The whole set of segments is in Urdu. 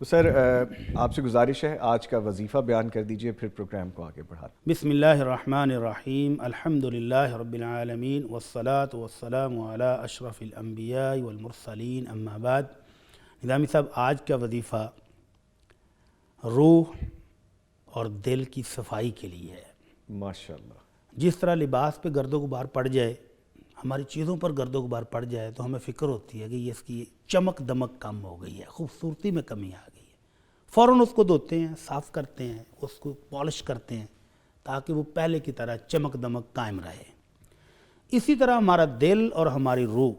تو سر آپ سے گزارش ہے آج کا وظیفہ بیان کر دیجئے، پھر پروگرام کو آگے بڑھا دیں۔ بسم اللہ الرحمن الرحیم، الحمد للہ رب العالمین والصلاة والسلام علی اشرف الانبیاء والمرسلین، اما بعد۔ نظامی صاحب، آج کا وظیفہ روح اور دل کی صفائی کے لیے ہے۔ ماشاءاللہ۔ جس طرح لباس پہ گرد و غبار پڑ جائے، ہماری چیزوں پر گرد و غبار پڑ جائے تو ہمیں فکر ہوتی ہے کہ یہ اس کی چمک دمک کم ہو گئی ہے، خوبصورتی میں کمی آ گئی ہے، فوراً اس کو دھوتے ہیں، صاف کرتے ہیں، اس کو پالش کرتے ہیں تاکہ وہ پہلے کی طرح چمک دمک قائم رہے۔ اسی طرح ہمارا دل اور ہماری روح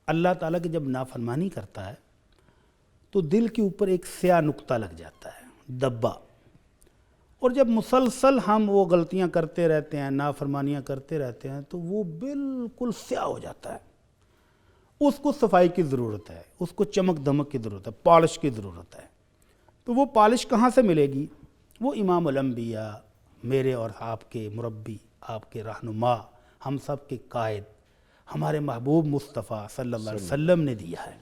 اللہ تعالیٰ کی جب نافرمانی کرتا ہے تو دل کے اوپر ایک سیاہ نقطہ لگ جاتا ہے، دبا، اور جب مسلسل ہم وہ غلطیاں کرتے رہتے ہیں، نافرمانیاں کرتے رہتے ہیں تو وہ بالکل سیاہ ہو جاتا ہے۔ اس کو صفائی کی ضرورت ہے، اس کو چمک دمک کی ضرورت ہے، پالش کی ضرورت ہے۔ تو وہ پالش کہاں سے ملے گی؟ وہ امام الانبیاء، میرے اور آپ کے مربی، آپ کے رہنما، ہم سب کے قائد، ہمارے محبوب مصطفیٰ صلی اللہ علیہ وسلم نے دیا ہے۔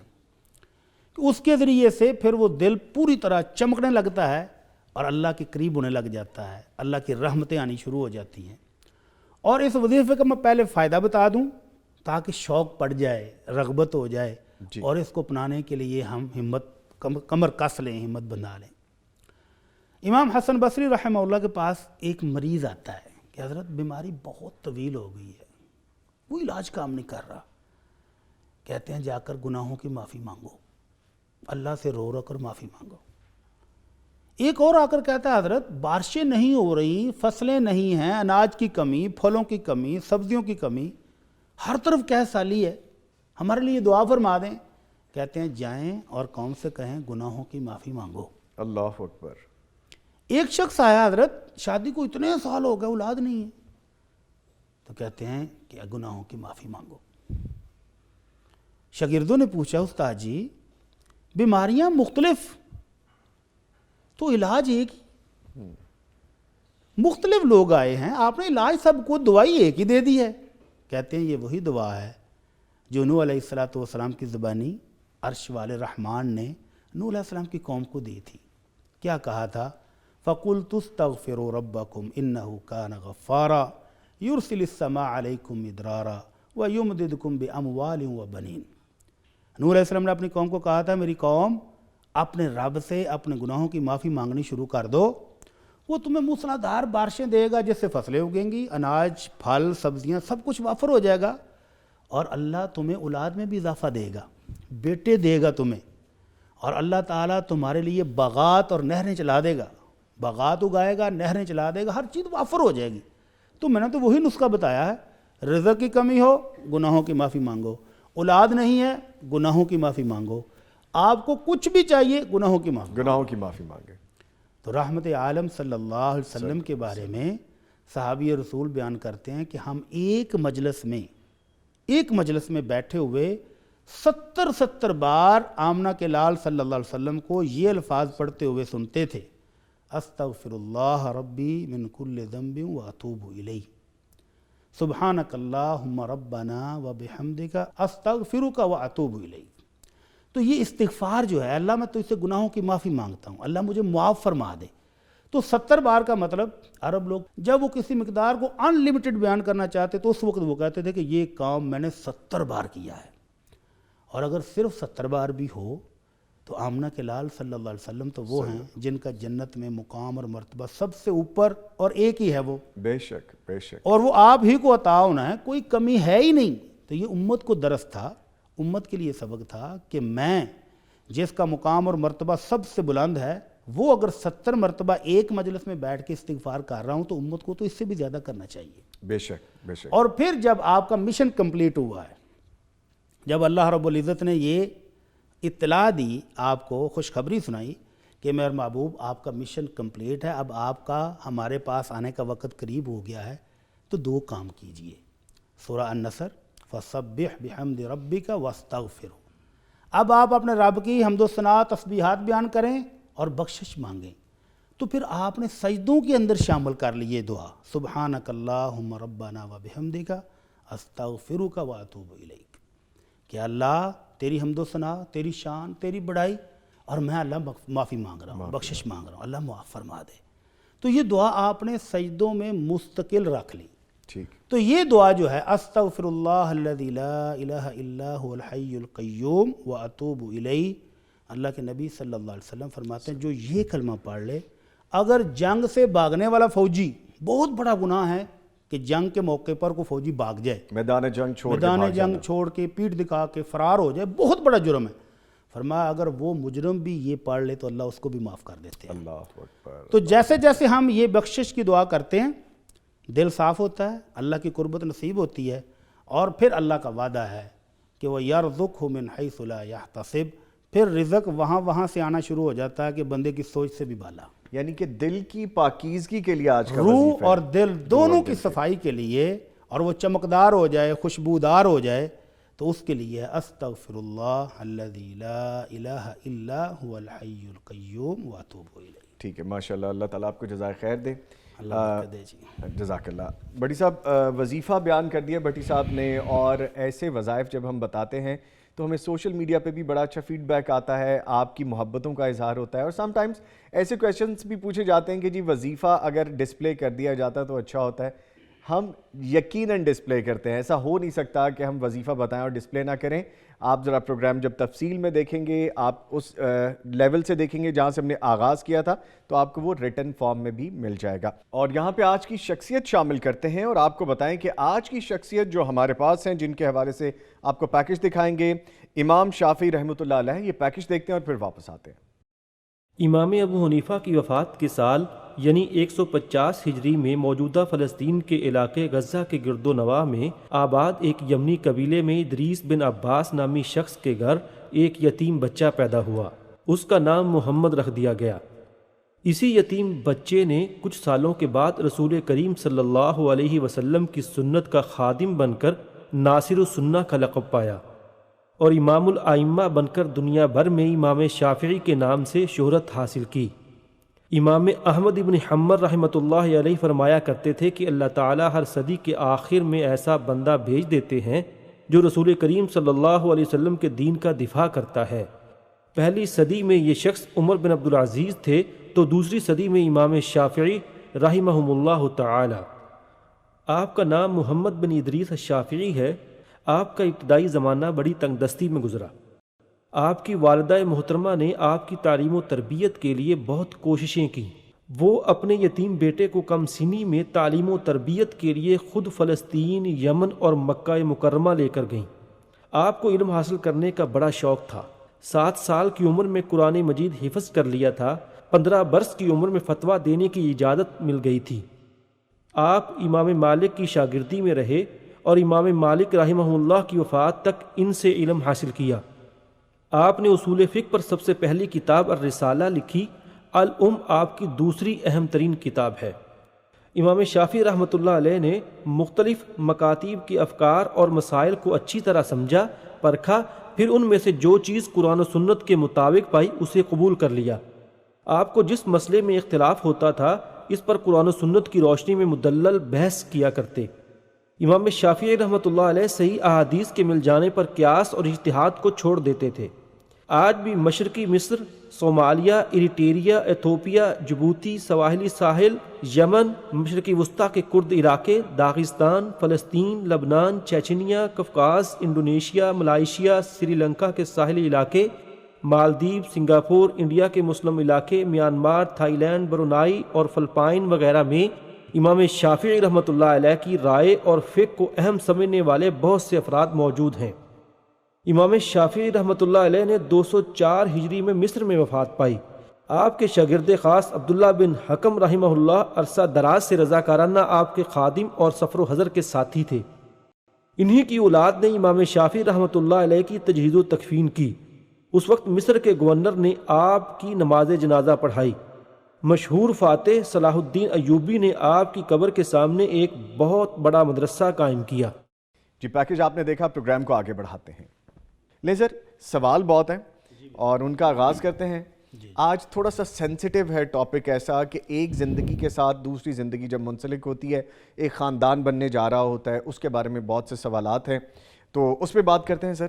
اس کے ذریعے سے پھر وہ دل پوری طرح چمکنے لگتا ہے اور اللہ کے قریب ہونے لگ جاتا ہے، اللہ کی رحمتیں آنی شروع ہو جاتی ہیں۔ اور اس وظیفے کا میں پہلے فائدہ بتا دوں تاکہ شوق پڑ جائے، رغبت ہو جائے، اور اس کو اپنانے کے لیے ہم ہمت کمر کس لیں، ہمت بنا لیں۔ امام حسن بصری رحمہ اللہ کے پاس ایک مریض آتا ہے کہ حضرت بیماری بہت طویل ہو گئی ہے، وہ علاج کام نہیں کر رہا۔ کہتے ہیں جا کر گناہوں کی معافی مانگو، اللہ سے رو رو کر معافی مانگو۔ ایک اور آ کر کہتا ہے حضرت بارشیں نہیں ہو رہی، فصلیں نہیں ہیں، اناج کی کمی، پھلوں کی کمی، سبزیوں کی کمی، ہر طرف قحط سالی ہے، ہمارے لیے دعا فرما دیں۔ کہتے ہیں جائیں اور قوم سے کہیں گناہوں کی معافی مانگو۔ اللہ اکبر۔ ایک شخص آیا حضرت شادی کو اتنے سال ہو گئے، اولاد نہیں ہے، تو کہتے ہیں کہ گناہوں کی معافی مانگو۔ شاگردوں نے پوچھا استاد جی بیماریاں مختلف تو علاج ایک ہی، مختلف لوگ آئے ہیں، آپ نے علاج سب کو دوائی ایک ہی دے دی ہے۔ کہتے ہیں یہ وہی دعا ہے جو نوح علیہ السلام کی زبانی عرش والے رحمان نے نوح علیہ السلام کی قوم کو دی تھی۔ کیا کہا تھا؟ فَقُلْتُ اسْتَغْفِرُوا رَبَّكُمْ إِنَّهُ كَانَ غَفَّارًا يُرْسِلِ السَّمَاءَ عَلَيْكُمْ مِدْرَارًا وَيُمْدِدْكُمْ بِأَمْوَالٍ وَبَنِينَ۔ نوح علیہ السلام نے اپنی قوم کو کہا تھا میری قوم اپنے رب سے اپنے گناہوں کی معافی مانگنی شروع کر دو، وہ تمہیں موسلادھار بارشیں دے گا جس سے فصلیں اگیں گی، اناج، پھل، سبزیاں سب کچھ وافر ہو جائے گا، اور اللہ تمہیں اولاد میں بھی اضافہ دے گا، بیٹے دے گا تمہیں، اور اللہ تعالیٰ تمہارے لیے باغات اور نہریں چلا دے گا، باغات اگائے گا، نہریں چلا دے گا، ہر چیز وافر ہو جائے گی۔ تو میں نے تو وہی نسخہ بتایا ہے، رزق کی کمی ہو گناہوں کی معافی مانگو، اولاد نہیں ہے گناہوں کی معافی مانگو، آپ کو کچھ بھی چاہیے گناہوں کی معافی مانگے۔ تو رحمت عالم صلی اللہ علیہ وسلم کے بارے میں صحابی رسول بیان کرتے ہیں کہ ہم ایک مجلس میں بیٹھے ہوئے 70 بار آمنہ کے لال صلی اللہ علیہ وسلم کو یہ الفاظ پڑھتے ہوئے سنتے تھے، استغفر اللہ ربی من کل ذنب واتوب الیہ، سبحانک اللہم ربنا وبحمدک استغفرک واتوب الیہ۔ تو یہ استغفار جو ہے، اللہ میں تو اس سے گناہوں کی معافی مانگتا ہوں، اللہ مجھے معاف فرما دے۔ تو 70 بار کا مطلب عرب لوگ جب وہ کسی مقدار کو ان لمیٹڈ بیان کرنا چاہتے تو اس وقت وہ کہتے تھے کہ یہ کام میں نے 70 بار کیا ہے۔ اور اگر صرف 70 بار بھی ہو تو آمنہ کے لال صلی اللہ علیہ وسلم تو وہ ہیں جن کا جنت میں مقام اور مرتبہ سب سے اوپر اور ایک ہی ہے، وہ بے شک بے شک، اور وہ آپ ہی کو عطا ہونا ہے، کوئی کمی ہے ہی نہیں۔ تو یہ امت کو درس تھا، امت کے لیے سبق تھا کہ میں جس کا مقام اور مرتبہ سب سے بلند ہے، وہ اگر 70 مرتبہ ایک مجلس میں بیٹھ کے استغفار کر رہا ہوں تو امت کو تو اس سے بھی زیادہ کرنا چاہیے۔ بے شک بے شک۔ اور پھر جب آپ کا مشن کمپلیٹ ہوا ہے، جب اللہ رب العزت نے یہ اطلاع دی، آپ کو خوشخبری سنائی کہ میرے محبوب آپ کا مشن کمپلیٹ ہے، اب آپ کا ہمارے پاس آنے کا وقت قریب ہو گیا ہے، تو 2 کام کیجئے۔ سورہ النصر فَسَبِّحْ بِحَمْدِ رَبِّكَ وَاسْتَغْفِرْهُ، اب آپ اپنے رب کی حمد و ثنا تسبیحات بیان کریں اور بخشش مانگیں۔ تو پھر آپ نے سجدوں کے اندر شامل کر لیے دعا، سبحانک اللہم ربنا وبحمدک استغفرک واتوب الیک، کہ اللہ تیری حمد و ثنا، تیری شان، تیری بڑائی اور میں اللہ معافی مانگ رہا ہوں، بخشش مانگ رہا ہوں، اللہ معاف فرما دے. تو یہ دعا آپ نے سجدوں میں مستقل رکھ لی. ٹھیک. تو یہ دعا جو ہے استغفر اللہ الذی لا الہ الا هو الحی القیوم واتوب الیہ، اللہ کے نبی صلی اللہ علیہ وسلم فرماتے ہیں جو یہ کلمہ پڑھ لے، اگر جنگ سے بھاگنے والا فوجی، بہت بڑا گناہ ہے کہ جنگ کے موقع پر کوئی فوجی بھاگ جائے، میدان جنگ چھوڑ کے پیٹ دکھا کے فرار ہو جائے، بہت بڑا جرم ہے. فرمایا اگر وہ مجرم بھی یہ پڑھ لے تو اللہ اس کو بھی معاف کر دیتے ہیں. اللہ اکبر. تو جیسے جیسے ہم یہ بخشش کی دعا کرتے ہیں دل صاف ہوتا ہے، اللہ کی قربت نصیب ہوتی ہے، اور پھر اللہ کا وعدہ ہے کہ وہ یرزقہ من حیث لا یحتسب، پھر رزق وہاں سے آنا شروع ہو جاتا ہے کہ بندے کی سوچ سے بھی بالا. یعنی کہ دل کی پاکیزگی کے لیے آج کا روح اور دل دونوں کی صفائی کے لیے، اور وہ چمکدار ہو جائے، خوشبودار ہو جائے، تو اس کے لیے استغفر اللہ الذی لا الہ الا هو الحی القیوم واتوب الیہ. ٹھیک ہے، ماشاءاللہ. اللہ تعالیٰ آپ کو جزائے خیر دے. اللہ دے جی. جزاک اللہ. بھٹی صاحب وظیفہ بیان کر دیا بھٹی صاحب نے، اور ایسے وظائف جب ہم بتاتے ہیں تو ہمیں سوشل میڈیا پہ بھی بڑا اچھا فیڈ بیک آتا ہے، آپ کی محبتوں کا اظہار ہوتا ہے، اور سم ٹائمز ایسے کویشچنس بھی پوچھے جاتے ہیں کہ جی وظیفہ اگر ڈسپلے کر دیا جاتا تو اچھا ہوتا ہے. ہم یقیناً ڈسپلے کرتے ہیں، ایسا ہو نہیں سکتا کہ ہم وظیفہ بتائیں اور ڈسپلے نہ کریں. آپ ذرا پروگرام جب تفصیل میں دیکھیں گے، آپ اس لیول سے دیکھیں گے جہاں سے ہم نے آغاز کیا تھا، تو آپ کو وہ ریٹن فارم میں بھی مل جائے گا. اور یہاں پہ آج کی شخصیت شامل کرتے ہیں، اور آپ کو بتائیں کہ آج کی شخصیت جو ہمارے پاس ہیں، جن کے حوالے سے آپ کو پیکج دکھائیں گے، امام شافعی رحمۃ اللہ علیہ. یہ پیکج دیکھتے ہیں اور پھر واپس آتے ہیں. امام ابو حنیفہ کی وفات کے سال یعنی 150 ہجری میں موجودہ فلسطین کے علاقے غزہ کے گرد و نواح میں آباد ایک یمنی قبیلے میں ادریس بن عباس نامی شخص کے گھر ایک یتیم بچہ پیدا ہوا. اس کا نام محمد رکھ دیا گیا. اسی یتیم بچے نے کچھ سالوں کے بعد رسول کریم صلی اللہ علیہ وسلم کی سنت کا خادم بن کر ناصر السنہ کا لقب پایا، اور امام الائمہ بن کر دنیا بھر میں امام شافعی کے نام سے شہرت حاصل کی. امام احمد بن حنبل رحمۃ اللہ علیہ فرمایا کرتے تھے کہ اللہ تعالیٰ ہر صدی کے آخر میں ایسا بندہ بھیج دیتے ہیں جو رسول کریم صلی اللہ علیہ وسلم کے دین کا دفاع کرتا ہے. پہلی صدی میں یہ شخص عمر بن عبدالعزیز تھے، تو دوسری صدی میں امام شافعی رحمہم اللہ تعالی. آپ کا نام محمد بن ادریس الشافعی ہے. آپ کا ابتدائی زمانہ بڑی تنگ دستی میں گزرا. آپ کی والدہ محترمہ نے آپ کی تعلیم و تربیت کے لیے بہت کوششیں کیں. وہ اپنے یتیم بیٹے کو کم سنی میں تعلیم و تربیت کے لیے خود فلسطین، یمن اور مکہ مکرمہ لے کر گئیں. آپ کو علم حاصل کرنے کا بڑا شوق تھا. 7 سال کی عمر میں قرآن مجید حفظ کر لیا تھا. 15 برس کی عمر میں فتویٰ دینے کی اجازت مل گئی تھی. آپ امام مالک کی شاگردی میں رہے اور امام مالک رحمہ اللہ کی وفات تک ان سے علم حاصل کیا. آپ نے اصول فقہ پر سب سے پہلی کتاب الرسالہ لکھی. الام آپ کی دوسری اہم ترین کتاب ہے. امام شافعی رحمۃ اللہ علیہ نے مختلف مکاتیب کے افکار اور مسائل کو اچھی طرح سمجھا، پرکھا، پھر ان میں سے جو چیز قرآن و سنت کے مطابق پائی اسے قبول کر لیا. آپ کو جس مسئلے میں اختلاف ہوتا تھا اس پر قرآن و سنت کی روشنی میں مدلل بحث کیا کرتے. امام شافعی رحمۃ اللہ علیہ صحیح احادیث کے مل جانے پر قیاس اور اجتہاد کو چھوڑ دیتے تھے. آج بھی مشرقی مصر، صومالیہ، ایریٹریا، ایتھوپیا، جبوتی، سواحلی ساحل، یمن، مشرقی وسطیٰ کے کرد علاقے، داغستان، فلسطین، لبنان، Chechnya, قفقاز، Indonesia, Malaysia, Sri Lanka کے ساحلی علاقے، مالدیپ، سنگاپور، انڈیا کے مسلم علاقے، میانمار، تھائی لینڈ، برونائی اور فلپائن وغیرہ میں امام شافعی رحمۃ اللہ علیہ کی رائے اور فقہ کو اہم سمجھنے والے بہت سے افراد موجود ہیں. امام شافعی رحمۃ اللہ علیہ نے 204 ہجری میں مصر میں وفات پائی. آپ کے شاگرد خاص عبداللہ بن حکم رحمہ اللہ عرصہ دراز سے رضاکارانہ آپ کے خادم اور سفر و حضر کے ساتھی تھے. انہی کی اولاد نے امام شافعی رحمۃ اللہ علیہ کی تجہیز و تکفین کی. اس وقت مصر کے گورنر نے آپ کی نماز جنازہ پڑھائی. مشہور فاتح صلاح الدین ایوبی نے آپ کی قبر کے سامنے ایک بہت بڑا مدرسہ قائم کیا. جی پیکج آپ نے دیکھا، پروگرام کو آگے بڑھاتے ہیں. لیزر سوال بہت ہیں اور ان کا آغاز کرتے ہیں. آج تھوڑا سا سینسٹیو ہے ٹاپک ایسا کہ ایک زندگی کے ساتھ دوسری زندگی جب منسلک ہوتی ہے، ایک خاندان بننے جا رہا ہوتا ہے، اس کے بارے میں بہت سے سوالات ہیں، تو اس پہ بات کرتے ہیں. سر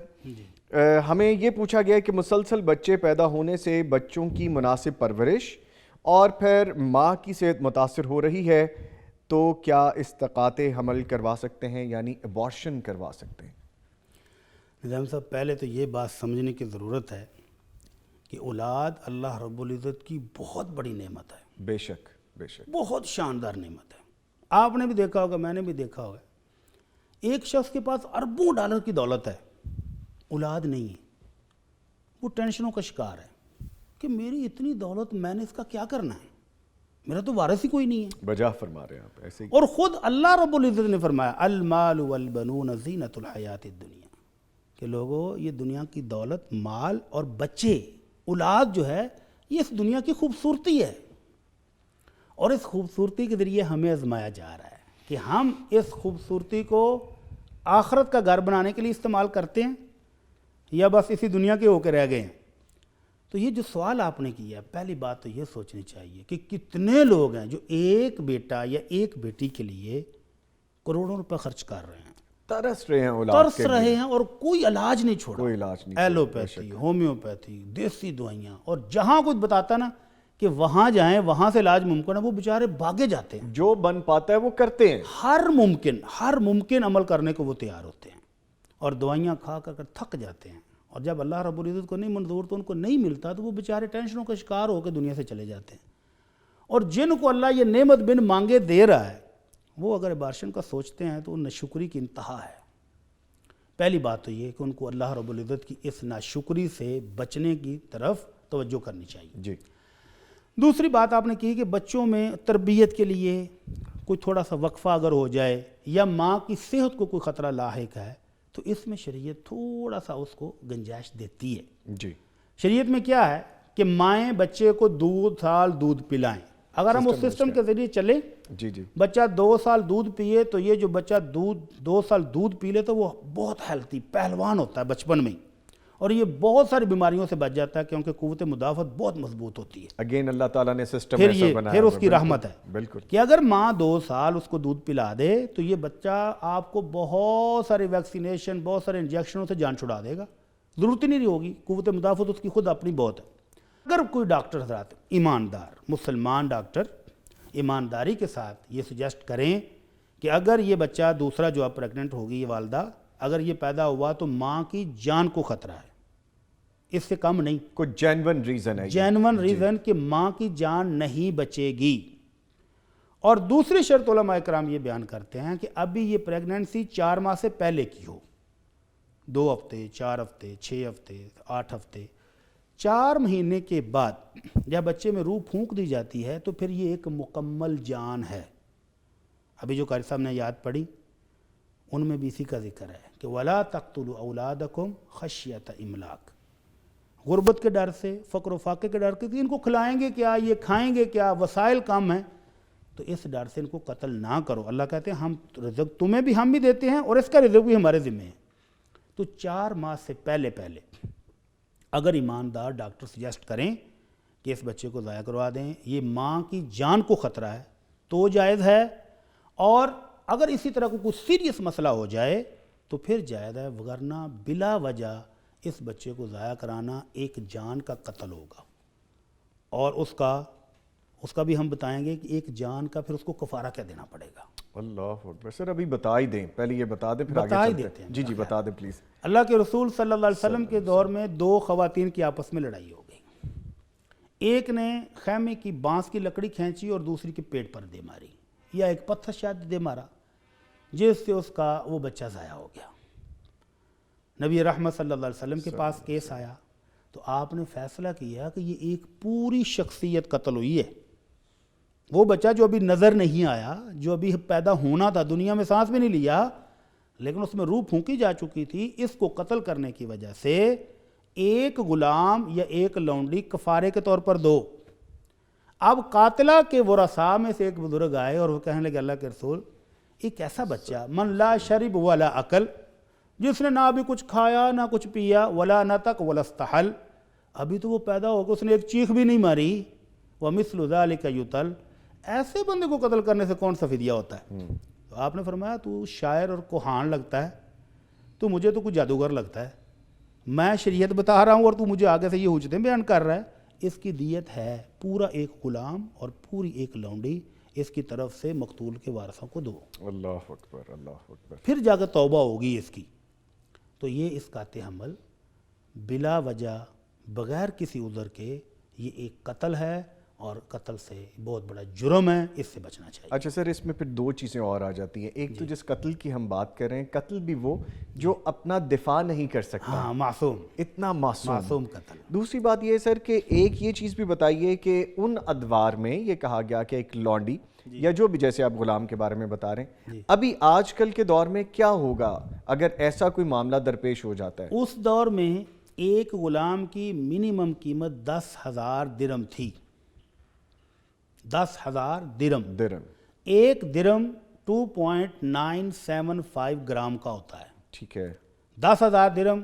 ہمیں یہ پوچھا گیا ہے کہ مسلسل بچے پیدا ہونے سے بچوں کی مناسب پرورش اور پھر ماں کی صحت متاثر ہو رہی ہے تو کیا اسقاط حمل کروا سکتے ہیں یعنی ابارشن کروا سکتے ہیں؟ نظام صاحب، پہلے تو یہ بات سمجھنے کی ضرورت ہے کہ اولاد اللہ رب العزت کی بہت بڑی نعمت ہے، بے شک بے شک، بہت شاندار نعمت ہے۔ آپ نے بھی دیکھا ہوگا، میں نے بھی دیکھا ہوگا، ایک شخص کے پاس اربوں ڈالر کی دولت ہے، اولاد نہیں ہے، وہ ٹینشنوں کا شکار ہے کہ میری اتنی دولت میں نے اس کا کیا کرنا ہے، میرا تو وارث ہی کوئی نہیں ہے۔ بجا فرما رہے ہیں آپ ایسے ہی۔ اور خود اللہ رب العزت نے فرمایا المال والبنون زینت الحیات الدنیا، کہ لوگوں یہ دنیا کی دولت، مال اور بچے، اولاد جو ہے یہ اس دنیا کی خوبصورتی ہے، اور اس خوبصورتی کے ذریعے ہمیں آزمایا جا رہا ہے کہ ہم اس خوبصورتی کو آخرت کا گھر بنانے کے لیے استعمال کرتے ہیں یا بس اسی دنیا کے ہو کے رہ گئے ہیں۔ تو یہ جو سوال آپ نے کیا، پہلی بات تو یہ سوچنی چاہیے کہ کتنے لوگ ہیں جو ایک بیٹا یا ایک بیٹی کے لیے کروڑوں روپے خرچ کر رہے ہیں، ترس رہے ہیں اولاد ترس کے رہے ہیں، اور کوئی علاج نہیں چھوڑا، کوئی علاج نہیں چھوڑا، ایلوپیتھی، ہومیوپیتھی، دیسی دوائیاں، اور جہاں کچھ بتاتا نا کہ وہاں جائیں وہاں سے علاج ممکن ہے، وہ بیچارے بھاگے جاتے ہیں، جو بن پاتا ہے وہ کرتے ہیں، ہر ممکن عمل کرنے کو وہ تیار ہوتے ہیں، اور دوائیاں کھا کر تھک جاتے ہیں، اور جب اللہ رب العزت کو نہیں منظور تو ان کو نہیں ملتا تو وہ بیچارے ٹینشنوں کا شکار ہو کے دنیا سے چلے جاتے ہیں۔ اور جن کو اللہ یہ نعمت بن مانگے دے رہا ہے، وہ اگر ابارشن کا سوچتے ہیں تو ناشکری کی انتہا ہے۔ پہلی بات تو یہ کہ ان کو اللہ رب العزت کی اس ناشکری سے بچنے کی طرف توجہ کرنی چاہیے۔ جی، دوسری بات آپ نے کی کہ بچوں میں تربیت کے لیے کوئی تھوڑا سا وقفہ اگر ہو جائے یا ماں کی صحت کو کوئی خطرہ لاحق ہے تو اس میں شریعت تھوڑا سا اس کو گنجائش دیتی ہے۔ جی، شریعت میں کیا ہے کہ مائیں بچے کو 2 سال دودھ پلائیں، اگر ہم اس سسٹم کے ذریعے چلیں، جی جی، بچہ 2 سال دودھ پیے تو یہ جو بچہ 2 سال دودھ پی لے تو وہ بہت ہیلتھی پہلوان ہوتا ہے بچپن میں، اور یہ بہت ساری بیماریوں سے بچ جاتا ہے کیونکہ قوت مدافعت بہت مضبوط ہوتی ہے۔ اگین اللہ تعالیٰ نے سسٹم پھر ایسا یہ بنایا پھر ہوا اس ہے، کی بالکل، رحمت ہے بالکل، کہ اگر ماں 2 سال اس کو دودھ پلا دے تو یہ بچہ آپ کو بہت سارے ویکسینیشن، بہت سارے انجیکشنوں سے جان چھڑا دے گا، ضرورت ہی نہیں ہوگی، قوت مدافعت اس کی خود اپنی بہت ہے۔ اگر کوئی ڈاکٹر حضرات ایماندار مسلمان ڈاکٹر ایمانداری کے ساتھ یہ سجیسٹ کریں کہ اگر یہ بچہ دوسرا جو اب پریگننٹ ہوگی یہ والدہ، اگر یہ پیدا ہوا تو ماں کی جان کو خطرہ ہے، اس سے کم نہیں، کوئی جینون ریزن ہے، جینون ریزن کہ ماں کی جان نہیں بچے گی۔ اور دوسری شرط علماء کرام یہ بیان کرتے ہیں کہ ابھی یہ پریگننسی 4 ماہ سے پہلے کی ہو، 2 ہفتے، 4 ہفتے، 6 ہفتے، 8 ہفتے، 4 مہینے کے بعد جب بچے میں روح پھونک دی جاتی ہے تو پھر یہ ایک مکمل جان ہے۔ ابھی جو قاری صاحب نے یاد پڑھی ان میں بھی اسی کا ذکر ہے کہ وَلَا تَقْتُلُوا أَوْلَادَكُمْ خَشْيَةَ إِمْلَاقٍ، غربت کے ڈر سے، فقر و فاقے کے ڈر سے، ان کو کھلائیں گے کیا، یہ کھائیں گے کیا، وسائل کم ہیں، تو اس ڈر سے ان کو قتل نہ کرو۔ اللہ کہتے ہیں ہم رزق تمہیں بھی ہم بھی دیتے ہیں اور اس کا رزق بھی ہمارے ذمہ ہے۔ تو 4 ماہ سے پہلے اگر ایماندار ڈاکٹر سجیسٹ کریں کہ اس بچے کو ضائع کروا دیں، یہ ماں کی جان کو خطرہ ہے، تو جائز ہے، اور اگر اسی طرح کو کچھ سیریس مسئلہ ہو جائے تو پھر جائز ہے، ورنہ بلا وجہ اس بچے کو ضائع کرانا ایک جان کا قتل ہوگا، اور اس کا بھی ہم بتائیں گے کہ ایک جان کا پھر اس کو کفارہ کیا دینا پڑے گا۔ اللہ اکبر۔ سر ابھی بتا ہی دیں، پہلے یہ بتا دیں پھر آگے بتا ہی چلتے دیتے ہیں۔ ہیں، جی جی بتا دیں پلیز۔ اللہ کے رسول صلی اللہ علیہ وسلم کے دور میں 2 خواتین کی آپس میں لڑائی ہو گئی، ایک نے خیمے کی بانس کی لکڑی کھینچی اور دوسری کے پیٹ پر دے ماری، یا ایک پتھر شاید دے مارا، جس سے اس کا وہ بچہ ضائع ہو گیا۔ نبی رحمت صلی اللہ علیہ وسلم کے پاس کیس آیا تو آپ نے فیصلہ کیا کہ یہ ایک پوری شخصیت قتل ہوئی ہے۔ وہ بچہ جو ابھی نظر نہیں آیا، جو ابھی پیدا ہونا تھا، دنیا میں سانس بھی نہیں لیا، لیکن اس میں روح پھونکی جا چکی تھی، اس کو قتل کرنے کی وجہ سے ایک غلام یا ایک لونڈی کفارے کے طور پر 2۔ اب قاتلہ کے ورثاء میں سے ایک بزرگ آئے اور وہ کہنے لگے اللہ کے رسول، ایک ایسا بچہ من لا شرب ولا عقل، جس نے نہ ابھی کچھ کھایا نہ کچھ پیا، ولا نطق ولا استحل، ابھی تو وہ پیدا ہو گیا، اس نے ایک چیخ بھی نہیں ماری، ومثل ذلک یطل، ایسے بندے کو قتل کرنے سے کون سا فدیہ ہوتا ہے؟ تو آپ نے فرمایا تو شاعر اور کوہان لگتا ہے، تو مجھے تو کچھ جادوگر لگتا ہے، میں شریعت بتا رہا ہوں اور تو مجھے آگے سے یہ حجتیں بیان کر رہا ہے. اس کی دیت ہے پورا ایک غلام اور پوری ایک لونڈی اس کی طرف سے مقتول کے وارثوں کو دو. اللہ اکبر اللہ اکبر. پھر جا کے توبہ ہوگی اس کی. تو یہ اس قاطع حمل بلا وجہ بغیر کسی عذر کے یہ ایک قتل ہے اور قتل سے بہت بڑا جرم ہے, اس سے بچنا چاہیے. اچھا سر, اس میں پھر دو چیزیں اور آ جاتی ہیں. ایک تو جس قتل کی ہم بات کر رہے ہیں, قتل بھی وہ جو اپنا دفاع نہیں کر سکتا, ہاں معصوم, اتنا معصوم قتل. دوسری بات یہ ہے سر کہ ایک یہ چیز بھی بتائیے کہ ان ادوار میں یہ کہا گیا کہ ایک لونڈی یا جو بھی, جیسے آپ غلام کے بارے میں بتا رہے ہیں, ابھی آج کل کے دور میں کیا ہوگا اگر ایسا کوئی معاملہ درپیش ہو جاتا ہے؟ اس دور میں ایک غلام کی منیمم قیمت 10,000 درہم تھی. 10,000 درہم. ایک درہم 2.975 گرام کا ہوتا ہے. ٹھیک ہے. 10,000 درہم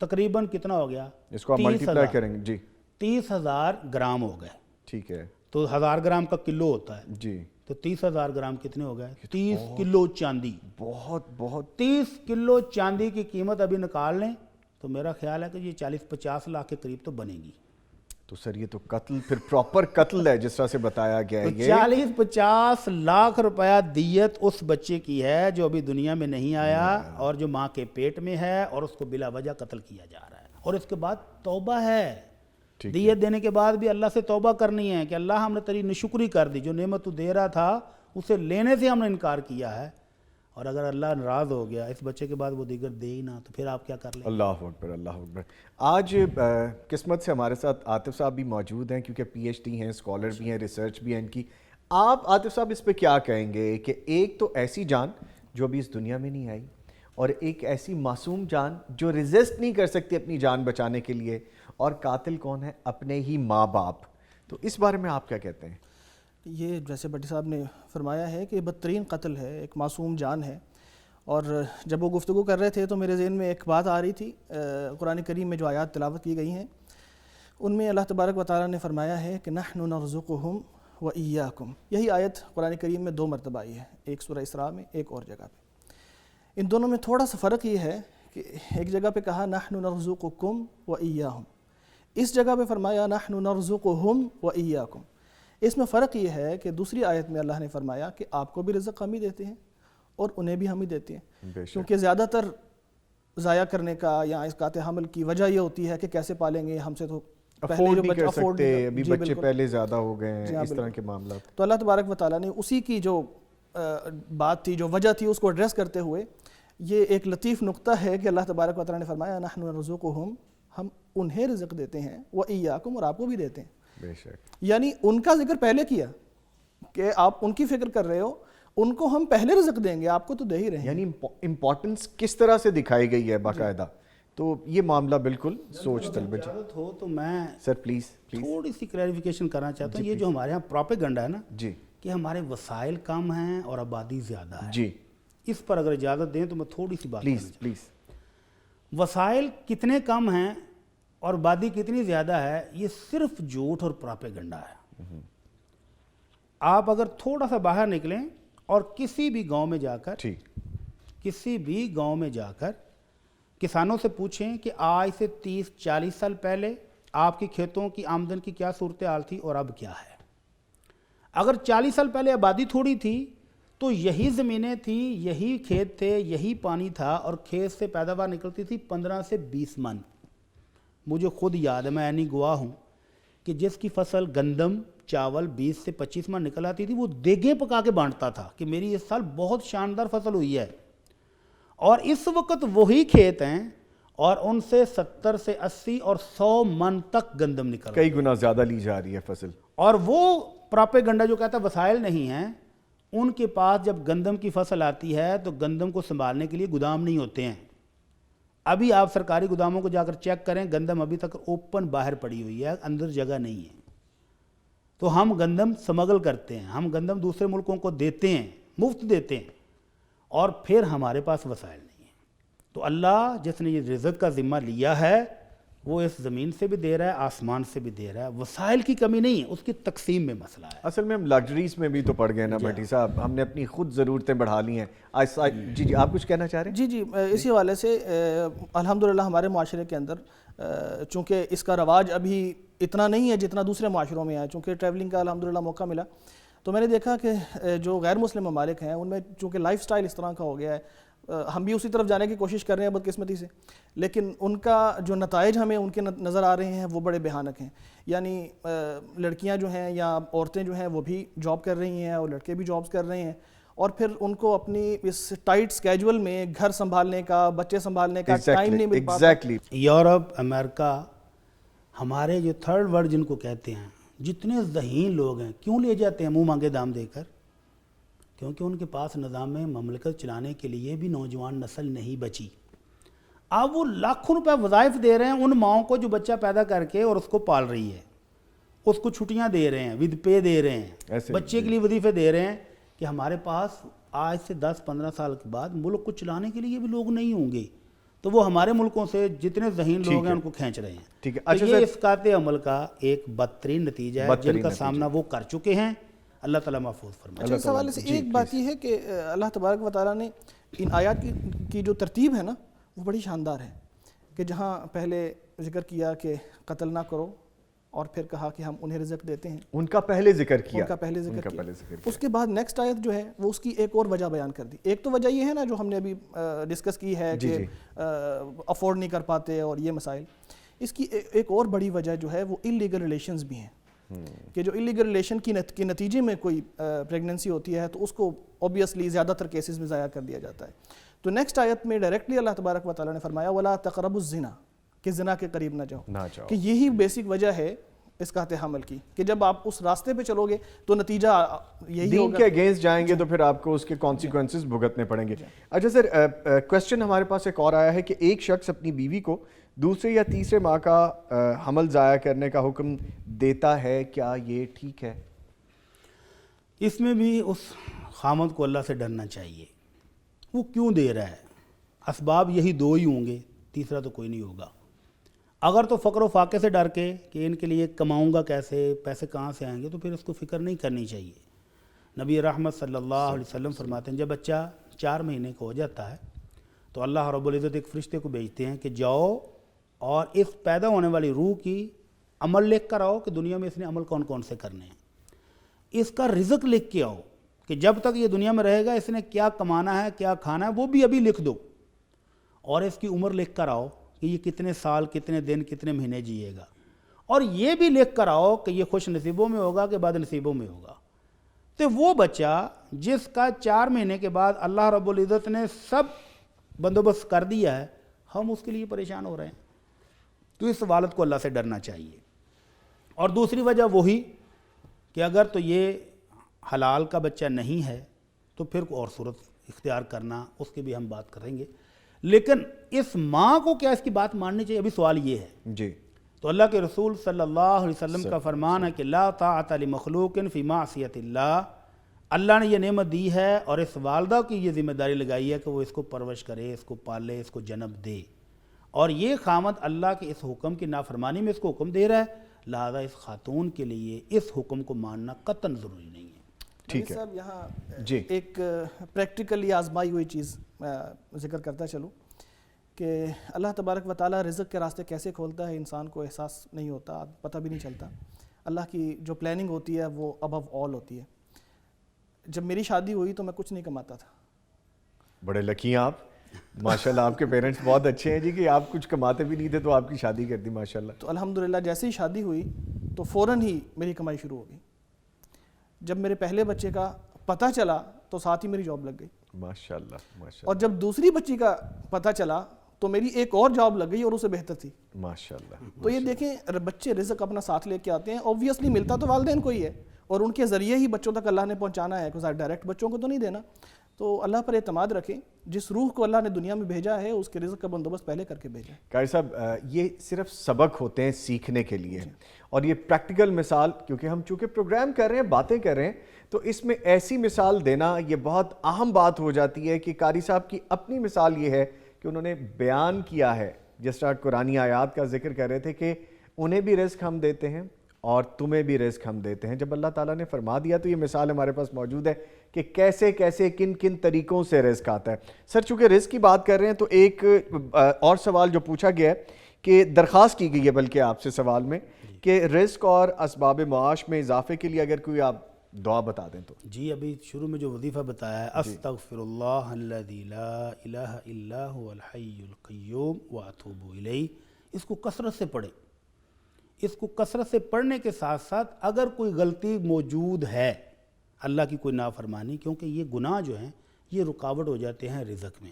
تقریباً کتنا ہو گیا؟ اس کو آپ ملٹیپلائی کریں گے جی, 30,000 گرام ہو گئے. ٹھیک ہے. تو 1000 گرام کا کلو ہوتا ہے جی, تو 30,000 گرام کتنے ہو گئے؟ 30 کلو چاندی. بہت 30 کلو چاندی کی قیمت ابھی نکال لیں تو میرا خیال ہے کہ یہ 40-50 لاکھ کے قریب تو بنے گی. تو سر یہ تو قتل پھر پراپر قتل ہے جس طرح سے بتایا گیا ہے. یہ 40-50 لاکھ روپیہ دیت اس بچے کی ہے جو ابھی دنیا میں نہیں آیا اور جو ماں کے پیٹ میں ہے, اور اس کو بلا وجہ قتل کیا جا رہا ہے. اور اس کے بعد توبہ ہے. دیت دینے کے بعد بھی اللہ سے توبہ کرنی ہے کہ اللہ ہم نے تیری نشکری کر دی, جو نعمت تو دے رہا تھا اسے لینے سے ہم نے انکار کیا ہے, اور اگر اللہ ناراض ہو گیا اس بچے کے بعد وہ دیگر دے ہی نہ, تو پھر آپ کیا کر لیں؟ اللہ اکبر اللہ اکبر. آج قسمت سے ہمارے ساتھ عاطف صاحب بھی موجود ہیں, کیونکہ پی ایچ ڈی ہیں, اسکالر بھی ہیں, ریسرچ بھی ہے ان کی. آپ عاطف صاحب اس پہ کیا کہیں گے کہ ایک تو ایسی جان جو ابھی اس دنیا میں نہیں آئی, اور ایک ایسی معصوم جان جو ریزسٹ نہیں کر سکتی اپنی جان بچانے کے لیے, اور قاتل کون ہے؟ اپنے ہی ماں باپ. تو اس بارے میں آپ کیا کہتے ہیں؟ یہ جیسے بھٹی صاحب نے فرمایا ہے کہ بدترین قتل ہے, ایک معصوم جان ہے. اور جب وہ گفتگو کر رہے تھے تو میرے ذہن میں ایک بات آ رہی تھی. قرآن کریم میں جو آیات تلاوت کی گئی ہیں ان میں اللہ تبارک و تعالیٰ نے فرمایا ہے کہ نحن نرزقہم و ایاکم. یہی آیت قرآن کریم میں 2 مرتبہ آئی ہے, ایک سورہ اسراء میں, ایک اور جگہ پہ. ان دونوں میں تھوڑا سا فرق یہ ہے کہ ایک جگہ پہ کہا نحن نرزقکم و ایاہم, اس جگہ پہ فرمایا نحن نرزقہم و ایاکم. اس میں فرق یہ ہے کہ دوسری آیت میں اللہ نے فرمایا کہ آپ کو بھی رزق ہم ہی دیتے ہیں اور انہیں بھی ہم ہی دیتے ہیں, کیونکہ زیادہ تر ضائع کرنے کا یا اس قاطع حمل کی وجہ یہ ہوتی ہے کہ کیسے پالیں گے, ہم سے تو افورڈ نہیں کر سکتے, ابھی بچے پہلے زیادہ ہو گئے ہیں, اس طرح کے معاملات. تو اللہ تبارک و تعالیٰ نے اسی کی جو بات تھی, جو وجہ تھی, اس کو ایڈریس کرتے ہوئے یہ ایک لطیف نقطہ ہے کہ اللہ تبارک و تعالیٰ نے فرمایا نحن نرزقہم, ہم انہیں رزق دیتے ہیں, و ایاکم, اور آپ کو بھی دیتے ہیں. بے شک. یعنی ان کا ذکر پہلے کیا کہ آپ ان کی فکر کر رہے ہو, ان کو ہم پہلے رزق دیں گے, آپ کو تو دے ہی رہے ہیں. یعنی امپورٹنس کس طرح سے دکھائی گئی ہے باقاعدہ. تو یہ معاملہ بالکل سوچ طلب. اجازت ہو تو میں سر پلیز تھوڑی سی کلیریفیکیشن کرنا چاہتا ہوں. یہ جو ہمارے ہاں پروپیگنڈا ہے نا جی, کہ ہمارے وسائل کم ہیں اور آبادی زیادہ ہے, جی, اس پر اگر اجازت دیں تو میں تھوڑی سی بات پلیز. وسائل کتنے کم ہیں اور آبادی کتنی زیادہ ہے, یہ صرف جھوٹ اور پروپیگنڈا ہے. آپ اگر تھوڑا سا باہر نکلیں اور کسی بھی گاؤں میں جا کر کسانوں سے پوچھیں کہ آج سے 30-40 سال پہلے آپ کی کھیتوں کی آمدن کی کیا صورتحال تھی اور اب کیا ہے. اگر 40 سال پہلے آبادی تھوڑی تھی تو یہی زمینیں تھیں, یہی کھیت تھے, یہی پانی تھا, اور کھیت سے پیداوار نکلتی تھی 15 سے 20 من. مجھے خود یاد ہے, میں عینی گواہ ہوں کہ جس کی فصل گندم چاول 20 سے 25 من نکل آتی تھی وہ دیگیں پکا کے بانٹتا تھا کہ میری اس سال بہت شاندار فصل ہوئی ہے. اور اس وقت وہی کھیت ہیں اور ان سے 70 سے 80 اور 100 من تک گندم نکل, کئی گنا زیادہ لی جا رہی ہے فصل. اور وہ پراپیگنڈا جو کہتا ہے وسائل نہیں ہیں, ان کے پاس جب گندم کی فصل آتی ہے تو گندم کو سنبھالنے کے لیے گودام نہیں ہوتے ہیں. ابھی آپ سرکاری گوداموں کو جا کر چیک کریں, گندم ابھی تک اوپن باہر پڑی ہوئی ہے, اندر جگہ نہیں ہے. تو ہم گندم سمگل کرتے ہیں, ہم گندم دوسرے ملکوں کو دیتے ہیں, مفت دیتے ہیں, اور پھر ہمارے پاس وسائل نہیں ہیں. تو اللہ جس نے یہ رزق کا ذمہ لیا ہے وہ اس زمین سے بھی دے رہا ہے، آسمان سے بھی دے رہا ہے. وسائل کی کمی نہیں ہے، اس کی تقسیم میں مسئلہ ہے. اصل میں ہم لگژریز میں بھی تو پڑ گئے نا بھٹی صاحب، ہم نے اپنی خود ضرورتیں بڑھا لی ہیں. جی آپ کچھ کہنا چاہ رہے ہیں؟ جی اسی حوالے سے الحمدللہ ہمارے معاشرے کے اندر چونکہ اس کا رواج ابھی اتنا نہیں ہے جتنا دوسرے معاشروں میں ہے، چونکہ ٹریولنگ کا الحمدللہ موقع ملا، تو میں نے دیکھا کہ جو غیر مسلم ممالک ہیں ان میں چونکہ لائف سٹائل اس طرح کا ہو گیا ہے، ہم بھی اسی طرف جانے کی کوشش کر رہے ہیں بدقسمتی سے، لیکن ان کا جو نتائج ہمیں ان کے نظر آ رہے ہیں وہ بڑے بھیانک ہیں. یعنی لڑکیاں جو ہیں یا عورتیں جو ہیں وہ بھی جاب کر رہی ہیں اور لڑکے بھی جابز کر رہے ہیں، اور پھر ان کو اپنی اس ٹائٹ سکیجول میں گھر سنبھالنے کا، بچے سنبھالنے کا ٹائم نہیں مل پاتا. یورپ، امریکہ، ہمارے جو تھرڈ ورلڈ جن کو کہتے ہیں، جتنے ذہین لوگ ہیں کیوں لے جاتے ہیں منہ مانگے دام دے کر؟ کیونکہ ان کے پاس نظام مملکت چلانے کے لیے بھی نوجوان نسل نہیں بچی. اب وہ لاکھوں روپے وظائف دے رہے ہیں ان ماؤں کو جو بچہ پیدا کر کے اور اس کو پال رہی ہے، اس کو چھٹیاں دے رہے ہیں، ود پے دے رہے ہیں، بچے کے لیے وظیفے دے رہے ہیں، کہ ہمارے پاس آج سے 10-15 سال کے بعد ملک کو چلانے کے لیے بھی لوگ نہیں ہوں گے، تو وہ ہمارے ملکوں سے جتنے ذہین لوگ ہیں ان کو کھینچ رہے ہیں. ٹھیک ہے، تو یہ اسقاط عمل کا ایک بدترین نتیجہ ہے جن کا سامنا وہ کر چکے ہیں. اللہ تعالیٰ محفوظ فرمائے. اس حوالے سے ایک بات یہ ہے کہ اللہ تبارک و تعالیٰ نے ان آیات کی جو ترتیب ہے نا وہ بڑی شاندار ہے، کہ جہاں پہلے ذکر کیا کہ قتل نہ کرو، اور پھر کہا کہ ہم انہیں رزق دیتے ہیں، ان کا پہلے ذکر کیا، اس کے بعد نیکسٹ آیت جو ہے وہ اس کی ایک اور وجہ بیان کر دی. ایک تو وجہ یہ ہے نا جو ہم نے ابھی ڈسکس کی ہے کہ افورڈ نہیں کر پاتے اور یہ مسائل. اس کی ایک اور بڑی وجہ جو ہے وہ انلیگل ریلیشنز بھی ہیں، کہ جو انلیگل ریلیشن کے نتیجے میں کوئی پریگننسی ہوتی ہے تو اس کو اوبیسلی زیادہ تر کیسز میں ضائع کر دیا جاتا ہے. تو نیکسٹ آیت میں ڈائریکٹلی اللہ تبارک و تعالیٰ نے فرمایا وَلَا تَقْرَبُوا الزِّنَا، کہ زنا کے قریب نہ جاؤ، کہ یہی بیسک وجہ ہے اسقاط حمل کی، کہ جب آپ اس راستے پہ چلو گے تو نتیجہ یہی ہوگا، دین کے اگینسٹ جائیں گے تو پھر آپ کو اس کے کانسیکوینسز بھگتنے پڑیں گے. اچھا سر، کوسچن ہمارے پاس ایک اور آیا ہے کہ ایک شخص اپنی بیوی کو دوسرے یا تیسرے ماہ کا حمل ضائع کرنے کا حکم دیتا ہے، کیا یہ ٹھیک ہے؟ اس میں بھی اس خامد کو اللہ سے ڈرنا چاہیے. وہ کیوں دے رہا ہے؟ اسباب یہی دو ہی ہوں گے، تیسرا تو کوئی نہیں ہوگا. اگر تو فقر و فاقے سے ڈر کے کہ ان کے لیے کماؤں گا کیسے، پیسے کہاں سے آئیں گے، تو پھر اس کو فکر نہیں کرنی چاہیے. نبی رحمت صلی اللہ علیہ وسلم فرماتے ہیں جب بچہ 4 مہینے کا ہو جاتا ہے تو اللہ رب العزت ایک فرشتے کو بھیجتے ہیں کہ جاؤ اور اس پیدا ہونے والی روح کی عمل لکھ کر آؤ کہ دنیا میں اس نے عمل کون کون سے کرنے ہیں. اس کا رزق لکھ کے آؤ کہ جب تک یہ دنیا میں رہے گا اس نے کیا کمانا ہے، کیا کھانا ہے، وہ بھی ابھی لکھ دو. اور اس کی عمر لکھ کر آؤ کہ یہ کتنے سال، کتنے دن، کتنے مہینے جیے گا. اور یہ بھی لکھ کر آؤ کہ یہ خوش نصیبوں میں ہوگا کہ بد نصیبوں میں ہوگا. تو وہ بچہ جس کا 4 مہینے کے بعد اللہ رب العزت نے سب بندوبست کر دیا ہے، ہم اس کے لیے پریشان ہو رہے ہیں. تو اس والد کو اللہ سے ڈرنا چاہیے. اور دوسری وجہ وہی کہ اگر تو یہ حلال کا بچہ نہیں ہے تو پھر کوئی اور صورت اختیار کرنا، اس کی بھی ہم بات کریں گے. لیکن اس ماں کو کیا اس کی بات ماننی چاہیے؟ ابھی سوال یہ ہے. جی تو اللہ کے رسول صلی اللہ علیہ وسلم کا فرمان ہے کہ لا طاعت لمخلوق فی معصیت اللہ. اللہ نے یہ نعمت دی ہے اور اس والدہ کی یہ ذمہ داری لگائی ہے کہ وہ اس کو پرورش کرے، اس کو پالے، اس کو جنم دے. اور یہ خامد اللہ کے اس حکم کی نافرمانی میں اس کو حکم دے رہا ہے، لہذا اس خاتون کے لیے اس حکم کو ماننا قطعاً ضروری نہیں ہے. ٹھیک ہے صاحب، یہاں ایک پریکٹیکلی آزمائی ہوئی چیز ذکر کرتا چلوں کہ اللہ تبارک و تعالیٰ رزق کے راستے کیسے کھولتا ہے انسان کو احساس نہیں ہوتا، پتہ بھی نہیں چلتا. اللہ کی جو پلاننگ ہوتی ہے وہ ابو آل ہوتی ہے. جب میری شادی ہوئی تو میں کچھ نہیں کماتا تھا. بڑے لکی ہیں آپ ماشاءاللہ. آپ کے پیرنٹس بہت اچھے ہیں جی کہ آپ کچھ کماتے بھی نہیں تھے تو آپ کی شادی کر دی ماشاءاللہ. تو الحمدللہ جیسے ہی شادی ہوئی تو فوراً ہی میری کمائی شروع ہو گئی. جب میرے پہلے بچے کا پتہ چلا تو ساتھ ہی میری جاب لگ گئی ماشاءاللہ ماشاءاللہ. اور جب دوسری بچی کا پتہ چلا تو میری ایک اور جاب لگ گئی اور اسے بہتر تھی ماشاءاللہ. تو یہ دیکھیں بچے رزق اپنا ساتھ لے کے آتے ہیں. اوبویسلی ملتا تو والدین کو ہی ہے اور ان کے ذریعے ہی بچوں تک اللہ نے پہنچانا ہے، کوئی ڈائریکٹ بچوں کو تو نہیں دینا. تو اللہ پر اعتماد رکھیں، جس روح کو اللہ نے دنیا میں بھیجا ہے اس کے رزق کا بندوبست پہلے کر کے بھیجا. قاری صاحب یہ صرف سبق ہوتے ہیں سیکھنے کے لیے، اور یہ پریکٹیکل مثال، کیونکہ ہم چونکہ پروگرام کر رہے ہیں، باتیں کر رہے ہیں، تو اس میں ایسی مثال دینا یہ بہت اہم بات ہو جاتی ہے کہ قاری صاحب کی اپنی مثال یہ ہے کہ انہوں نے بیان کیا ہے جس طرح قرآنی آیات کا ذکر کر رہے تھے کہ انہیں بھی رزق ہم دیتے ہیں اور تمہیں بھی رزق ہم دیتے ہیں. جب اللہ تعالیٰ نے فرما دیا تو یہ مثال ہمارے پاس موجود ہے کہ کیسے کیسے کن کن طریقوں سے رزق آتا ہے. سر چونکہ رزق کی بات کر رہے ہیں تو ایک اور سوال جو پوچھا گیا ہے کہ درخواست کی گئی ہے بلکہ آپ سے سوال میں کہ رزق اور اسباب معاش میں اضافے کے لیے اگر کوئی آپ دعا بتا دیں تو. جی ابھی شروع میں جو وظیفہ بتایا ہے استغفر اللہ الذی لا الہ الا هو الحی القیوم واتوب الیہ، اس کو کثرت سے پڑھیں. اس کو کثرت سے پڑھنے کے ساتھ ساتھ اگر کوئی غلطی موجود ہے، اللہ کی کوئی نافرمانی، کیونکہ یہ گناہ جو ہیں یہ رکاوٹ ہو جاتے ہیں رزق میں.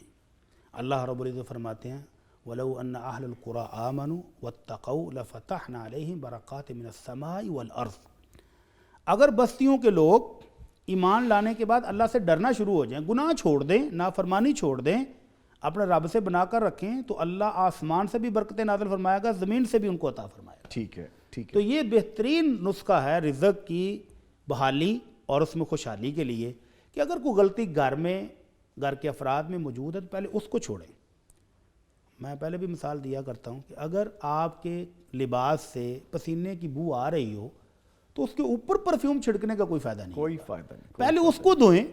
اللہ رب العزت فرماتے ہیں وَلَوْ أَنَّ أَهْلَ الْقُرَىٰ آمَنُوا وَاتَّقَوْا لَفَتَحْنَا عَلَيْهِمْ بَرَكَاتٍ مِّنَ السَّمَاءِ وَالْأَرْضِ. اگر بستیوں کے لوگ ایمان لانے کے بعد اللہ سے ڈرنا شروع ہو جائیں، گناہ چھوڑ دیں، نافرمانی چھوڑ دیں، اپنے رب سے بنا کر رکھیں، تو اللہ آسمان سے بھی برکتیں نازل فرمائے گا، زمین سے بھی ان کو عطا فرمائے گا. ٹھیک ہے ٹھیک ہے. تو یہ بہترین نسخہ ہے رزق کی بحالی اور اس میں خوشحالی کے لیے کہ اگر کوئی غلطی گھر کے افراد میں موجود ہے تو پہلے اس کو چھوڑیں. میں پہلے بھی مثال دیا کرتا ہوں کہ اگر آپ کے لباس سے پسینے کی بو آ رہی ہو تو اس کے اوپر پرفیوم چھڑکنے کا کوئی فائدہ نہیں. کوئی فائدہ نہیں. پہلے اس کو دھوئیں.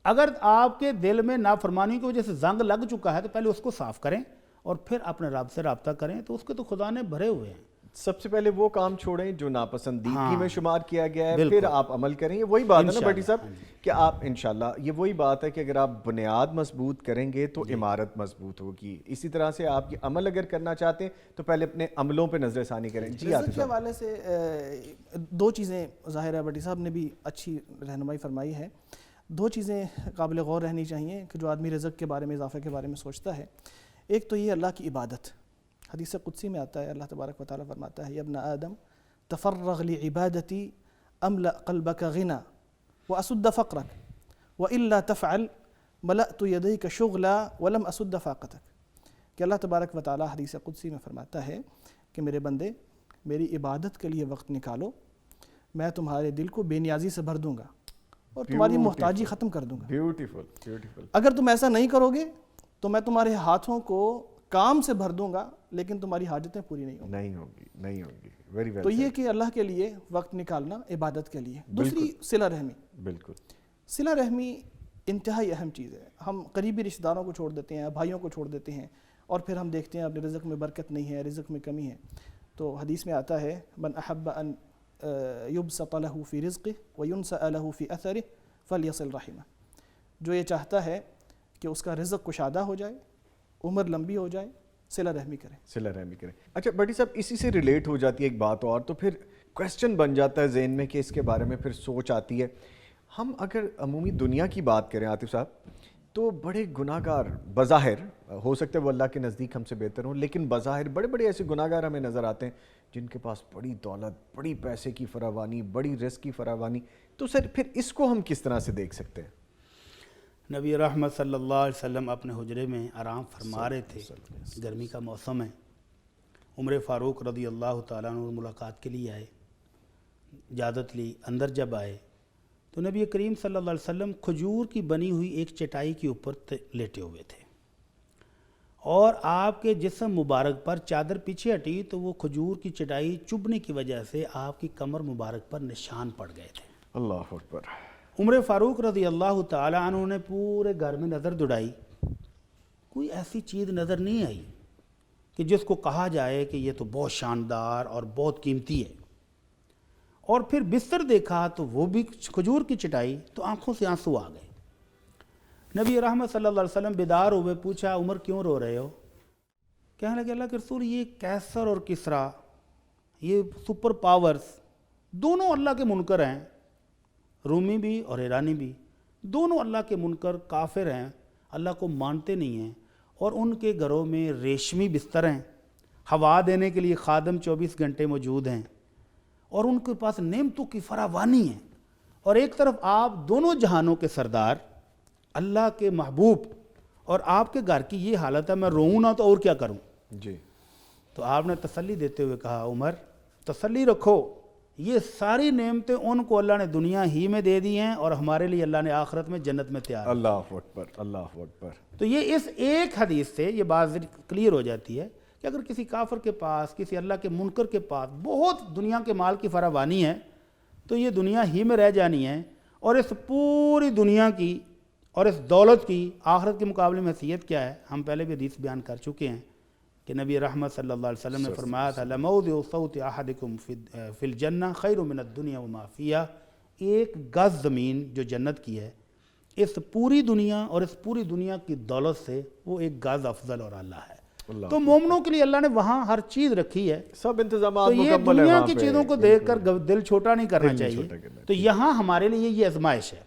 اگر آپ کے دل میں نافرمانی کی وجہ سے زنگ لگ چکا ہے تو پہلے اس کو صاف کریں اور پھر اپنے رب سے رابطہ کریں، تو اس کے تو خدا نے بھرے ہوئے ہیں. سب سے پہلے وہ کام چھوڑیں جو ناپسندیدگی میں شمار کیا گیا ہے، بالکل. پھر آپ عمل کریں. یہ وہی بات ہے نا بھٹی صاحب انشاءاللہ. کہ آپ انشاءاللہ یہ وہی بات ہے کہ اگر آپ بنیاد مضبوط کریں گے تو عمارت مضبوط ہوگی. اسی طرح سے آپ یہ عمل اگر کرنا چاہتے ہیں تو پہلے اپنے عملوں پہ نظر ثانی کریں. جی رزق آصف کے صاحب. حوالے سے دو چیزیں ظاہر ہے بھٹی صاحب نے بھی اچھی رہنمائی فرمائی ہے. دو چیزیں قابل غور رہنی چاہیے کہ جو آدمی رزق کے بارے میں اضافے کے بارے میں سوچتا ہے. ایک تو یہ اللہ کی عبادت. حدیث قدسی میں آتا ہے اللہ تبارک و تعالیٰ فرماتا ہے یا ابن آدم تفرغ لعبادتی املأ قلبك غنا واسد فقرك والا تفعل ملأت يديك شغلا ولم اسد فاقتك. کہ اللہ تبارک و تعالیٰ حدیث قدسی میں فرماتا ہے کہ میرے بندے میری عبادت کے لیے وقت نکالو، میں تمہارے دل کو بے نیازی سے بھر دوں گا اور تمہاری محتاجی ختم کر دوں گا. Beautiful beautiful. اگر تم ایسا نہیں کرو گے تو میں تمہارے ہاتھوں کو کام سے بھر دوں گا لیکن تمہاری حاجتیں پوری نہیں ہوں گی. نہیں ہوگی. Very well. تو یہ کہ اللہ کے لیے وقت نکالنا عبادت کے لیے. دوسری صلہ رحمی. بالکل. صلہ رحمی انتہائی اہم چیز ہے. ہم قریبی رشتہ داروں کو چھوڑ دیتے ہیں، بھائیوں کو چھوڑ دیتے ہیں اور پھر ہم دیکھتے ہیں اپنے رزق میں برکت نہیں ہے، رزق میں کمی ہے. تو حدیث میں آتا ہے من احب ان یبسط له فی رزقه وینسأ له فی اثره فلیصل رحمہ. جو یہ چاہتا ہے کہ اس کا رزق کشادہ ہو جائے، عمر لمبی ہو جائے، صلہ رحمی کریں. صلہ رحمی کریں. اچھا بھٹی صاحب اسی سے ریلیٹ ہو جاتی ہے ایک بات اور، تو پھر کویسچن بن جاتا ہے ذہن میں کہ اس کے بارے میں پھر سوچ آتی ہے. ہم اگر عمومی دنیا کی بات کریں عاطف صاحب تو بڑے گناہ گار بظاہر، ہو سکتا ہے وہ اللہ کے نزدیک ہم سے بہتر ہوں، لیکن بظاہر بڑے بڑے ایسے گناہ گار ہمیں نظر آتے ہیں جن کے پاس بڑی دولت، بڑی پیسے کی فراوانی، بڑی رزق کی فراوانی. تو سر پھر اس کو ہم کس طرح سے دیکھ سکتے ہیں؟ نبی رحمت صلی اللہ علیہ وسلم اپنے حجرے میں آرام فرما رہے تھے، گرمی کا موسم ہے. عمر فاروق رضی اللہ تعالیٰ عنہ ملاقات کے لیے آئے، اجازت لی. اندر جب آئے تو نبی کریم صلی اللہ علیہ وسلم کھجور کی بنی ہوئی ایک چٹائی کے اوپر لیٹے ہوئے تھے اور آپ کے جسم مبارک پر چادر پیچھے ہٹی تو وہ کھجور کی چٹائی چبھنے کی وجہ سے آپ کی کمر مبارک پر نشان پڑ گئے تھے. اللہ اکبر. عمر فاروق رضی اللہ تعالیٰ عنہ نے پورے گھر میں نظر دوڑائی، کوئی ایسی چیز نظر نہیں آئی کہ جس کو کہا جائے کہ یہ تو بہت شاندار اور بہت قیمتی ہے. اور پھر بستر دیکھا تو وہ بھی کھجور کی چٹائی، تو آنکھوں سے آنسو آ گئے. نبی رحمت صلی اللہ علیہ وسلم بیدار ہوئے، پوچھا عمر کیوں رو رہے ہو؟ کہنے لگے اللہ کے رسول یہ کیسر اور کسرا، یہ سپر پاورز دونوں اللہ کے منکر ہیں، رومی بھی اور ایرانی بھی، دونوں اللہ کے منکر کافر ہیں، اللہ کو مانتے نہیں ہیں، اور ان کے گھروں میں ریشمی بستر ہیں، ہوا دینے کے لیے خادم 24 گھنٹے موجود ہیں، اور ان کے پاس نعمتوں کی فراوانی ہے. اور ایک طرف آپ دونوں جہانوں کے سردار، اللہ کے محبوب، اور آپ کے گھر کی یہ حالت ہے، میں روؤں نہ تو اور کیا کروں. جی. تو آپ نے تسلی دیتے ہوئے کہا عمر تسلی رکھو، یہ ساری نعمتیں ان کو اللہ نے دنیا ہی میں دے دی ہیں اور ہمارے لیے اللہ نے آخرت میں جنت میں تیار. اللہ اکبر. اللہ اکبر. تو یہ اس ایک حدیث سے یہ بات کلیئر ہو جاتی ہے کہ اگر کسی کافر کے پاس، کسی اللہ کے منکر کے پاس بہت دنیا کے مال کی فراوانی ہے تو یہ دنیا ہی میں رہ جانی ہے، اور اس پوری دنیا کی اور اس دولت کی آخرت کے مقابلے میں حیثیت کیا ہے؟ ہم پہلے بھی حدیث بیان کر چکے ہیں کہ نبی رحمت صلی اللہ علیہ وسلم نے فرمایا تھا لَمَوْضِعُ صَوْتِ أَحَدِكُمْ فِي الْجَنَّةِ خَيْرٌ مِّنَ الدُّنْيَا وَمَا فِيهَا، ایک گز زمین جو جنت کی ہے اس پوری دنیا اور اس پوری دنیا کی دولت سے وہ ایک گز افضل اور اعلیٰ ہے۔ تو مومنوں کے لیے اللہ نے وہاں ہر چیز رکھی ہے، سب انتظامات تو یہ مکمل ہے دنیا وہاں کی پہ۔ چیزوں کو دیکھ کر دل چھوٹا نہیں کرنا چاہیے۔ چھوٹا کرنا تو یہاں ہمارے لیے یہ آزمائش ہے،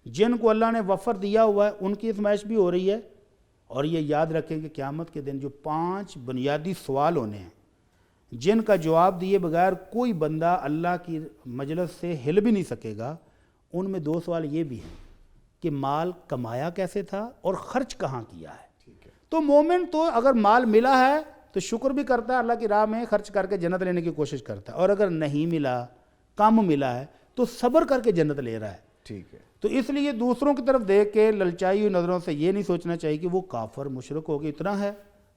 جن کو اللہ نے وفر دیا ہوا ہے ان کی آزمائش بھی ہو رہی ہے، اور یہ یاد رکھیں کہ قیامت کے دن جو 5 بنیادی سوال ہونے ہیں جن کا جواب دیے بغیر کوئی بندہ اللہ کی مجلس سے ہل بھی نہیں سکے گا، ان میں 2 سوال یہ بھی ہیں کہ مال کمایا کیسے تھا اور خرچ کہاں کیا ہے۔ تو مومن تو اگر مال ملا ہے تو شکر بھی کرتا ہے، اللہ کی راہ میں خرچ کر کے جنت لینے کی کوشش کرتا ہے، اور اگر نہیں ملا، کم ملا ہے تو صبر کر کے جنت لے رہا ہے۔ ٹھیک ہے، تو اس لیے دوسروں کی طرف دیکھ کے للچائی ہوئی نظروں سے یہ نہیں سوچنا چاہیے کہ وہ کافر مشرک ہو کے اتنا ہے،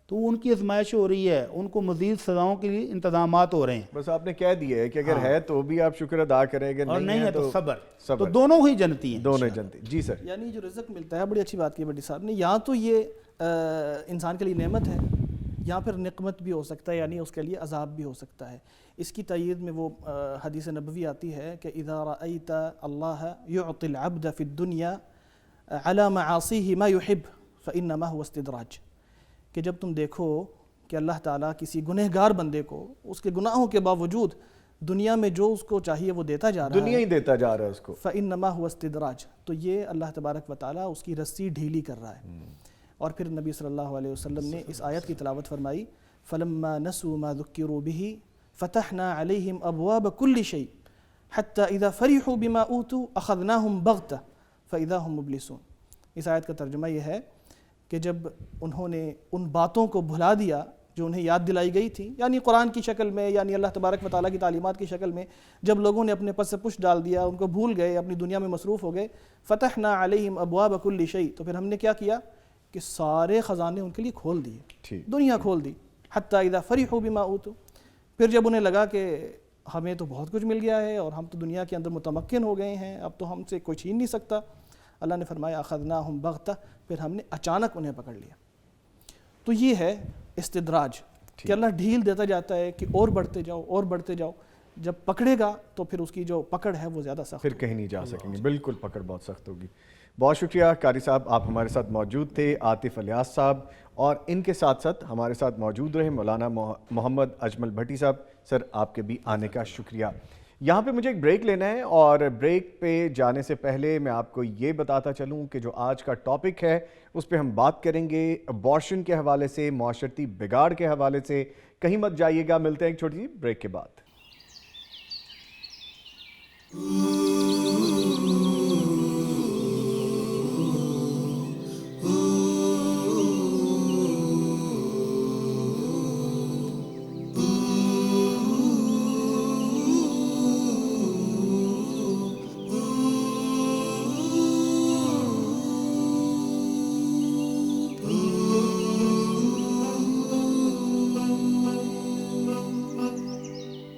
تو ان کی آزمائش ہو رہی ہے، ان کو مزید سزاؤں کے لیے انتظامات ہو رہے ہیں، بس آپ نے کہہ دیا ہے کہ اگر ہے تو بھی آپ شکر ادا کریں گے، اور نہیں ہے تو صبر۔ تو صبر، دونوں ہی جنتی ہیں، دونوں جنتی۔ جی سر، یعنی جو رزق ملتا ہے، بڑی اچھی بات کی بھٹی صاحب نے، یا تو یہ انسان کے لیے نعمت ہے یا پھر نقمت بھی ہو سکتا ہے، یعنی اس کے لیے عذاب بھی ہو سکتا ہے۔ اس کی تائید میں وہ حدیث نبوی آتی ہے کہ اذا رأیت اللہ یعطی العبد فی الدنیا علی معاصیہ ما یحب فانما هو استدراج، کہ جب تم دیکھو کہ اللہ تعالیٰ کسی گنہگار بندے کو اس کے گناہوں کے باوجود دنیا میں جو اس کو چاہیے وہ دیتا جا رہا ہے، دنیا ہی دیتا جا رہا ہے اس کو، فانما هو استدراج، تو یہ اللہ تبارک و تعالیٰ اس کی رسی ڈھیلی کر رہا ہے۔ اور پھر نبی صلی اللہ علیہ وسلم نے اس آیت کی تلاوت فرمائی فلما نسوا ما ذکروا به فتحنا عليهم ابواب كل شيء حتى اذا فرحوا بما اوتوا اخذناهم بغتة فاذا هم مبلسون۔ اس آیت کا ترجمہ یہ ہے کہ جب انہوں نے ان باتوں کو بھلا دیا جو انہیں یاد دلائی گئی تھی، یعنی قرآن کی شکل میں، یعنی اللہ تبارک و تعالیٰ کی تعلیمات کی شکل میں، جب لوگوں نے اپنے پس سے پش ڈال دیا، ان کو بھول گئے، اپنی دنیا میں مصروف ہو گئے، فتحنا علیہم ابواب کل شیء، تو پھر ہم نے کیا کیا کہ سارے خزانے ان کے لیے کھول دیے، دنیا کھول دی، حتی اذا فرحوا بما اوتوا، پھر جب انہیں لگا کہ ہمیں تو بہت کچھ مل گیا ہے اور ہم تو دنیا کے اندر متمکن ہو گئے ہیں، اب تو ہم سے کوئی چھین نہیں سکتا، اللہ نے فرمایا اخذناہم بغتہ، پھر ہم نے اچانک انہیں پکڑ لیا۔ تو یہ ہے استدراج کہ اللہ ڈھیل دیتا جاتا ہے کہ اور بڑھتے جاؤ اور بڑھتے جاؤ، جب پکڑے گا تو پھر اس کی جو پکڑ ہے وہ زیادہ سخت، پھر کہیں نہیں جا سکیں گے، بالکل پکڑ بہت سخت ہوگی۔ بہت شکریہ قاری صاحب، آپ ہمارے ساتھ موجود تھے، عاطف الیاس صاحب، اور ان کے ساتھ ساتھ ہمارے ساتھ موجود رہے مولانا محمد اجمل بھٹی صاحب۔ سر آپ کے بھی آنے کا شکریہ۔ یہاں پہ مجھے ایک بریک لینا ہے، اور بریک پہ جانے سے پہلے میں آپ کو یہ بتاتا چلوں کہ جو آج کا ٹاپک ہے اس پہ ہم بات کریں گے ابارشن کے حوالے سے، معاشرتی بگاڑ کے حوالے سے۔ کہیں مت جائیے گا، ملتے ہیں ایک چھوٹی سی بریک کے بعد۔